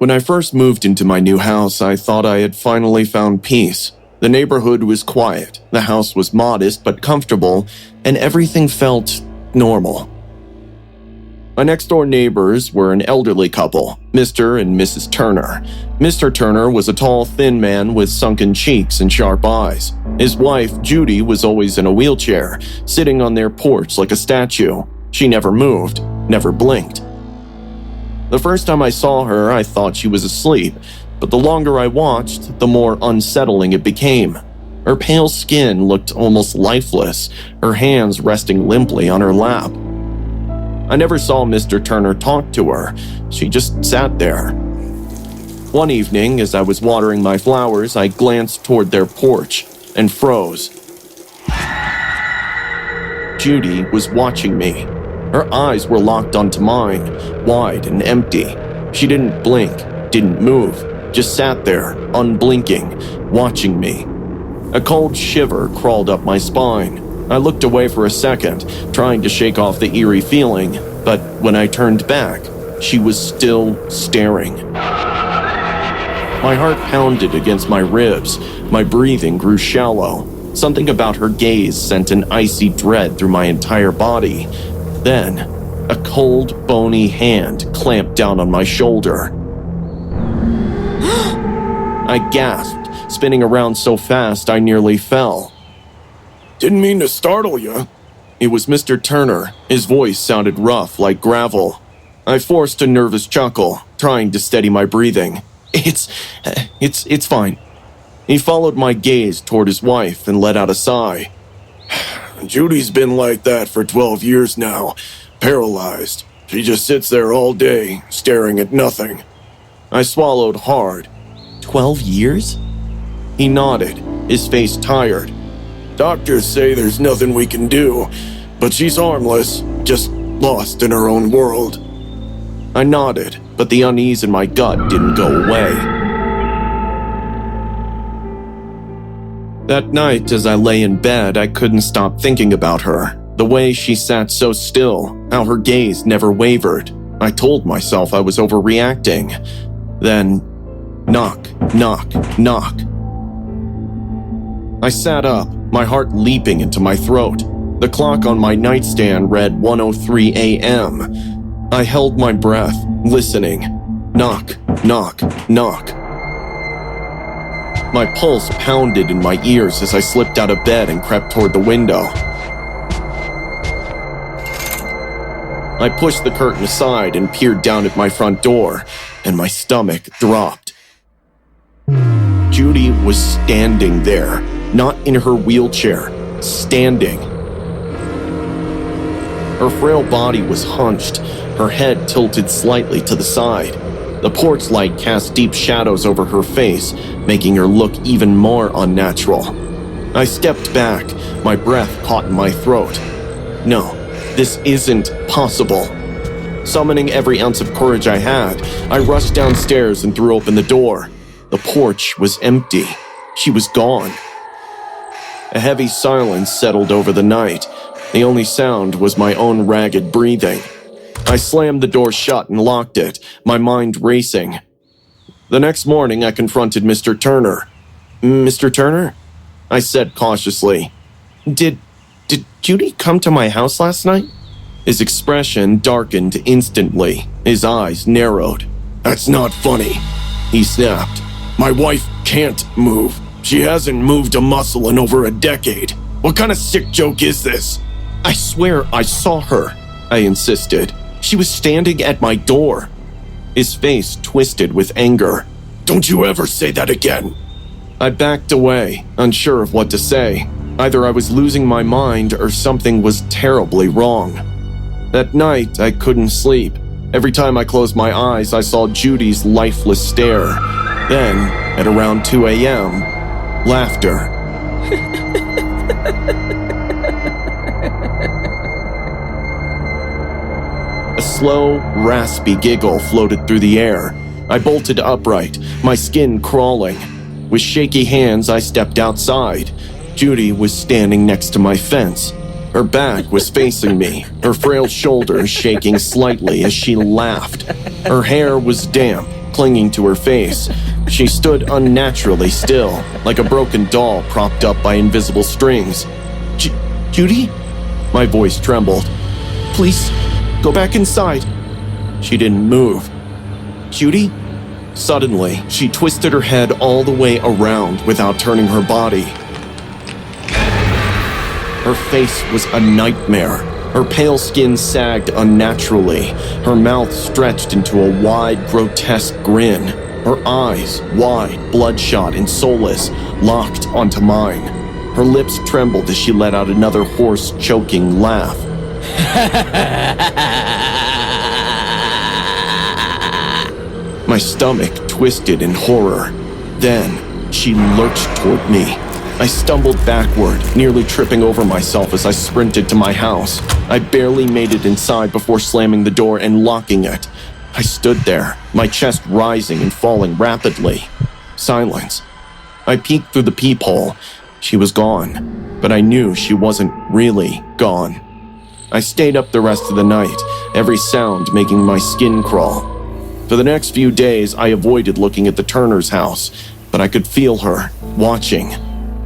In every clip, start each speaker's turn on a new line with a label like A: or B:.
A: When I first moved into my new house, I thought I had finally found peace. The neighborhood was quiet, the house was modest but comfortable, and everything felt normal. My next-door neighbors were an elderly couple, Mr. and Mrs. Turner. Mr. Turner was a tall, thin man with sunken cheeks and sharp eyes. His wife, Judy, was always in a wheelchair, sitting on their porch like a statue. She never moved, never blinked. The first time I saw her, I thought she was asleep, but the longer I watched, the more unsettling it became. Her pale skin looked almost lifeless, her hands resting limply on her lap. I never saw Mr. Turner talk to her. She just sat there. One evening, as I was watering my flowers, I glanced toward their porch and froze. Judy was watching me. Her eyes were locked onto mine, wide and empty. She didn't blink, didn't move, just sat there, unblinking, watching me. A cold shiver crawled up my spine. I looked away for a second, trying to shake off the eerie feeling, but when I turned back, she was still staring. My heart pounded against my ribs. My breathing grew shallow. Something about her gaze sent an icy dread through my entire body. Then, a cold, bony hand clamped down on my shoulder. I gasped, spinning around so fast I nearly fell.
B: Didn't mean to startle you.
A: It was Mr. Turner. His voice sounded rough like gravel. I forced a nervous chuckle, trying to steady my breathing. It's fine. He followed my gaze toward his wife and let out a sigh.
B: Judy's been like that for 12 years now, paralyzed. She just sits there all day, staring at nothing.
A: I swallowed hard. 12 years? He nodded, his face tired.
B: Doctors say there's nothing we can do, but she's harmless, just lost in her own world.
A: I nodded, but the unease in my gut didn't go away. That night, as I lay in bed, I couldn't stop thinking about her. The way she sat so still, how her gaze never wavered. I told myself I was overreacting. Then, knock, knock, knock. I sat up, my heart leaping into my throat. The clock on my nightstand read 1:03 a.m. I held my breath, listening. Knock, knock, knock. My pulse pounded in my ears as I slipped out of bed and crept toward the window. I pushed the curtain aside and peered down at my front door, and my stomach dropped. Judy was standing there, not in her wheelchair, standing. Her frail body was hunched, her head tilted slightly to the side. The porch light cast deep shadows over her face, making her look even more unnatural. I stepped back, my breath caught in my throat. No, this isn't possible. Summoning every ounce of courage I had, I rushed downstairs and threw open the door. The porch was empty. She was gone. A heavy silence settled over the night. The only sound was my own ragged breathing. I slammed the door shut and locked it, my mind racing. The next morning, I confronted Mr. Turner. "Mr. Turner?" I said cautiously. Did Judy come to my house last night?" His expression darkened instantly. His eyes narrowed.
B: "That's not funny," he snapped. "My wife can't move. She hasn't moved a muscle in over a decade. What kind of sick joke is this?"
A: "I swear I saw her," I insisted. "She was standing at my door." His face twisted with anger.
B: "Don't you ever say that again."
A: I backed away, unsure of what to say. Either I was losing my mind or something was terribly wrong. That night, I couldn't sleep. Every time I closed my eyes, I saw Judy's lifeless stare. Then, at around 2 a.m., laughter. A slow, raspy giggle floated through the air. I bolted upright, my skin crawling. With shaky hands, I stepped outside. Judy was standing next to my fence. Her back was facing me, her frail shoulders shaking slightly as she laughed. Her hair was damp, clinging to her face. She stood unnaturally still, like a broken doll propped up by invisible strings. Judy? My voice trembled. Please, go back inside. She didn't move. Judy? Suddenly, she twisted her head all the way around without turning her body. Her face was a nightmare. Her pale skin sagged unnaturally. Her mouth stretched into a wide, grotesque grin. Her eyes, wide, bloodshot, and soulless, locked onto mine. Her lips trembled as she let out another hoarse, choking laugh. My stomach twisted in horror. Then, she lurched toward me. I stumbled backward, nearly tripping over myself as I sprinted to my house. I barely made it inside before slamming the door and locking it. I stood there, my chest rising and falling rapidly. Silence. I peeked through the peephole. She was gone, but I knew she wasn't really gone. I stayed up the rest of the night, every sound making my skin crawl. For the next few days, I avoided looking at the Turner's house, but I could feel her, watching.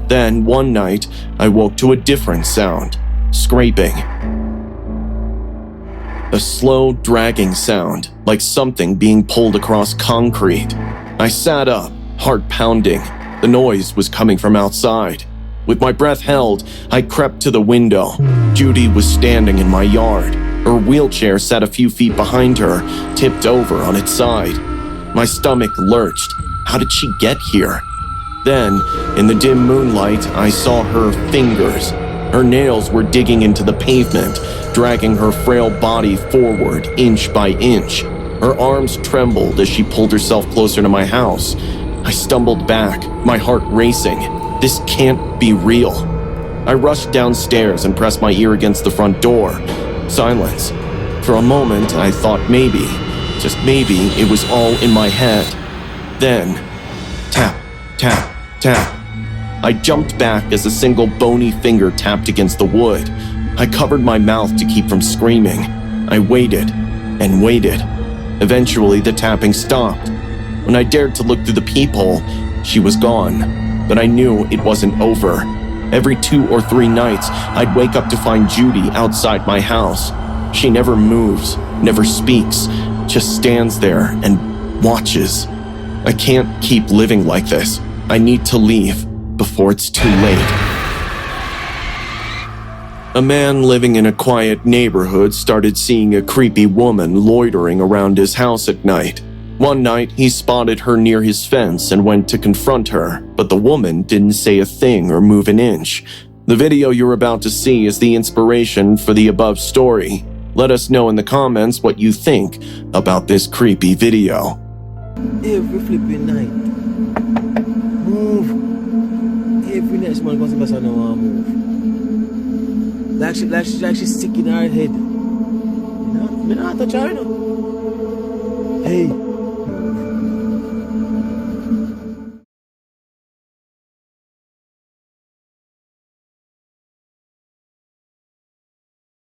A: Then, one night, I woke to a different sound, scraping. A slow, dragging sound, like something being pulled across concrete. I sat up, heart pounding. The noise was coming from outside. With my breath held, I crept to the window. Judy was standing in my yard. Her wheelchair sat a few feet behind her, tipped over on its side. My stomach lurched. How did she get here? Then, in the dim moonlight, I saw her fingers. Her nails were digging into the pavement, dragging her frail body forward inch by inch. Her arms trembled as she pulled herself closer to my house. I stumbled back, my heart racing. This can't be real. I rushed downstairs and pressed my ear against the front door. Silence. For a moment, I thought maybe, just maybe, it was all in my head. Then, tap, tap, tap. I jumped back as a single bony finger tapped against the wood. I covered my mouth to keep from screaming. I waited and waited. Eventually, the tapping stopped. When I dared to look through the peephole, she was gone. But I knew it wasn't over. Every 2 or 3 nights, I'd wake up to find Judy outside my house. She never moves, never speaks, just stands there and watches. I can't keep living like this. I need to leave before it's too late. A man living in a quiet neighborhood started seeing a creepy woman loitering around his house at night. One night, he spotted her near his fence and went to confront her, but the woman didn't say a thing or move an inch. The video you're about to see is the inspiration for the above story. Let us know in the comments what you think about this creepy video.
C: Every flipping night. Move. Every night, man goes to best I don't want to move. Like she's sick in her head. You know? I don't touch her, you know? Hey.